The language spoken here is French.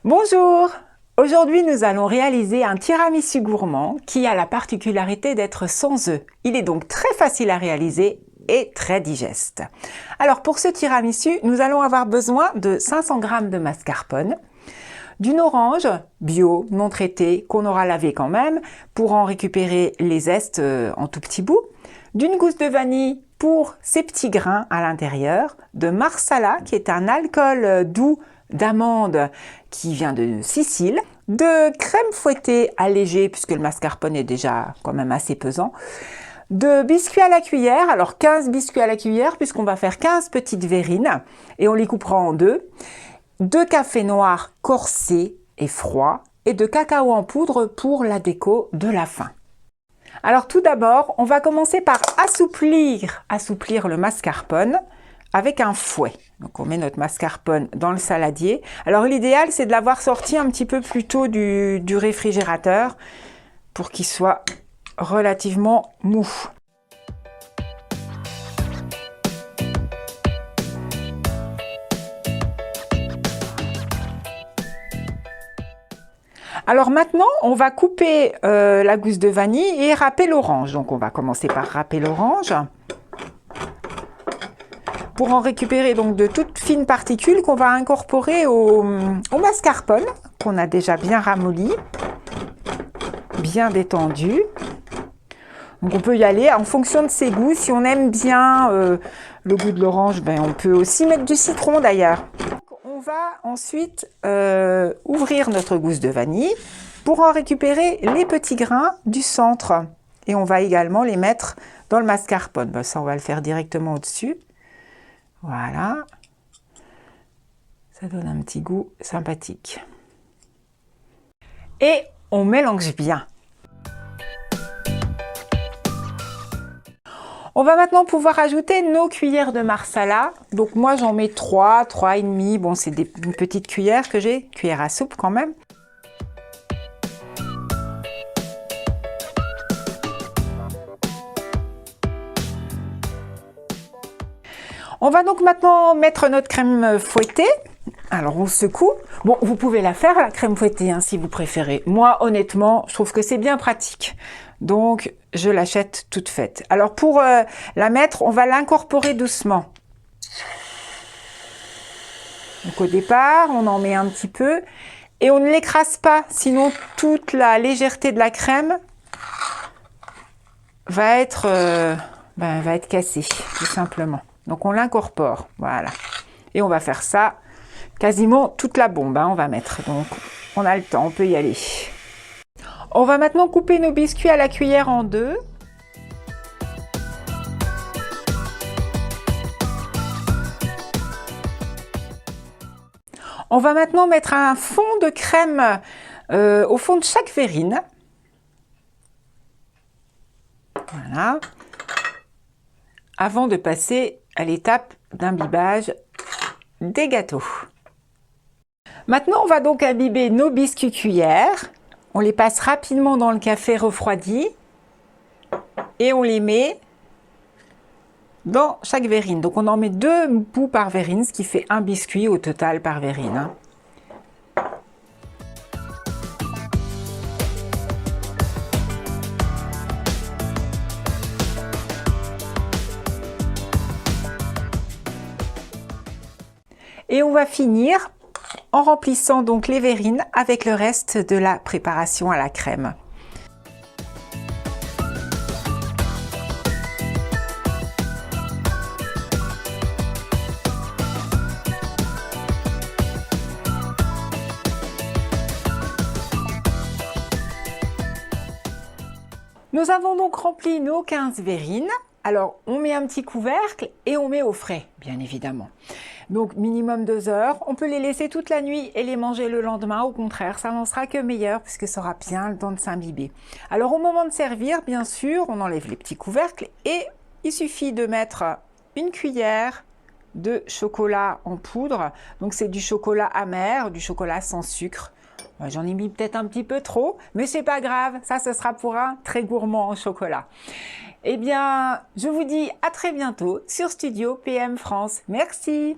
Bonjour! Aujourd'hui, nous allons réaliser un tiramisu gourmand qui a la particularité d'être sans œufs. Il est donc très facile à réaliser et très digeste. Alors pour ce tiramisu, nous allons avoir besoin de 500 g de mascarpone, d'une orange bio, non traitée, qu'on aura lavée quand même, pour en récupérer les zestes en tout petits bouts, d'une gousse de vanille pour ces petits grains à l'intérieur, de marsala, qui est un alcool doux d'amande qui vient de Sicile, de crème fouettée allégée, puisque le mascarpone est déjà quand même assez pesant, de biscuits à la cuillère, alors 15 biscuits à la cuillère, puisqu'on va faire 15 petites verrines, et on les coupera en deux, de café noir corsé et froid, et de cacao en poudre pour la déco de la fin. Alors tout d'abord, on va commencer par assouplir le mascarpone avec un fouet. Donc on met notre mascarpone dans le saladier. Alors l'idéal, c'est de l'avoir sorti un petit peu plus tôt du réfrigérateur pour qu'il soit relativement mou. Alors maintenant, on va couper la gousse de vanille et râper l'orange. Donc on va commencer par râper l'orange pour en récupérer donc de toutes fines particules qu'on va incorporer au mascarpone qu'on a déjà bien ramolli, bien détendu. Donc on peut y aller en fonction de ses goûts. Si on aime bien le goût de l'orange, ben on peut aussi mettre du citron d'ailleurs. On va ensuite ouvrir notre gousse de vanille pour en récupérer les petits grains du centre. Et on va également les mettre dans le mascarpone. Ben, ça, on va le faire directement au-dessus. Voilà. Ça donne un petit goût sympathique. Et on mélange bien. On va maintenant pouvoir ajouter nos cuillères de marsala. Donc moi j'en mets 3 et demi. Bon, c'est une petite cuillère que j'ai, cuillère à soupe quand même. On va donc maintenant mettre notre crème fouettée. Alors on secoue. Bon, vous pouvez la faire la crème fouettée hein, si vous préférez. Moi honnêtement, je trouve que c'est bien pratique. Donc je l'achète toute faite. Alors pour la mettre, on va l'incorporer doucement. Donc au départ, on en met un petit peu et on ne l'écrase pas, sinon toute la légèreté de la crème va être cassée, tout simplement. Donc on l'incorpore, voilà. Et on va faire ça quasiment toute la bombe, hein, on va mettre. Donc on a le temps, on peut y aller. On va maintenant couper nos biscuits à la cuillère en deux. On va maintenant mettre un fond de crème au fond de chaque verrine. Voilà. Avant de passer à l'étape d'imbibage des gâteaux. Maintenant, on va donc imbiber nos biscuits cuillères. On les passe rapidement dans le café refroidi et on les met dans chaque verrine. Donc on en met 2 bouts par verrine, ce qui fait un biscuit au total par verrine. Et on va finir en remplissant donc les verrines avec le reste de la préparation à la crème. Nous avons donc rempli nos 15 verrines. Alors, on met un petit couvercle et on met au frais, bien évidemment. Donc, minimum 2 heures. On peut les laisser toute la nuit et les manger le lendemain. Au contraire, ça n'en sera que meilleur puisque ça aura bien le temps de s'imbiber. Alors, au moment de servir, bien sûr, on enlève les petits couvercles et il suffit de mettre une cuillère de chocolat en poudre. Donc, c'est du chocolat amer, du chocolat sans sucre. J'en ai mis peut-être un petit peu trop, mais c'est pas grave. Ça, ce sera pour un très gourmand en chocolat. Eh bien, je vous dis à très bientôt sur Studio PM France. Merci.